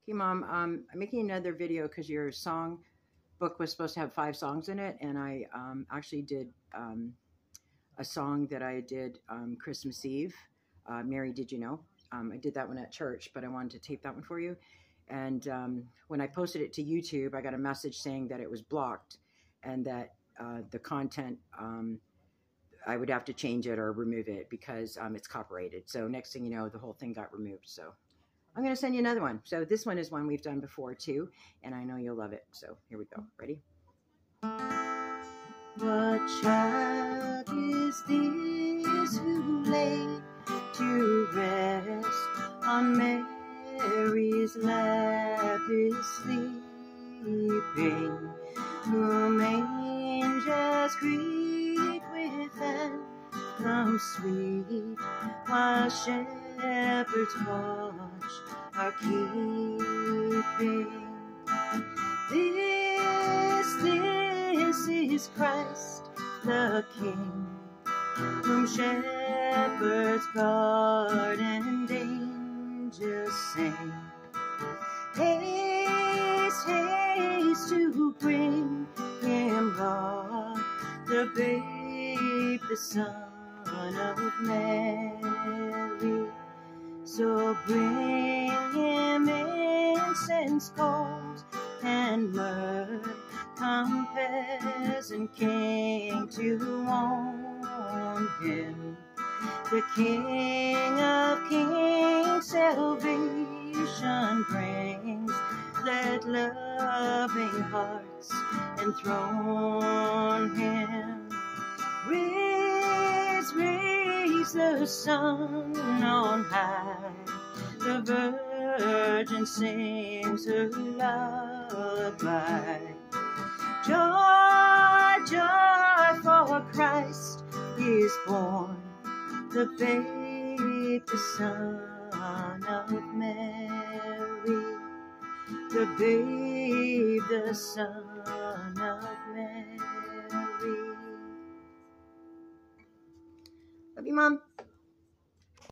Okay, Mom, I'm making another video because your song book was supposed to have 5 songs in it, and I actually did a song that I did Christmas Eve. Mary, did you know? I did that one at church, but I wanted to tape that one for you. And when I posted it to YouTube, I got a message saying that it was blocked and that the content, I would have to change it or remove it because it's copyrighted. So next thing you know, the whole thing got removed. So I'm going to send you another one. So this one is one we've done before too, and I know you'll love it. So here we go. Ready? What child is this who lay to rest on Mary's lap is sleeping, whom angels greet with anthem sweet, while shepherds watch are keeping. This is Christ the King, whom shepherds guard and angels sing. Haste, haste to bring him, Lord, the babe, the Son of Mary. So bring him incense gold and myrrh, compass and king to own him. The King of Kings salvation brings. Let loving hearts enthrone him. Raise, raise the sun on high. The Virgin sings her lullaby. Joy, joy, for Christ is born, the babe, the Son of Mary. The babe, the Son of Mary. Love you, Mom.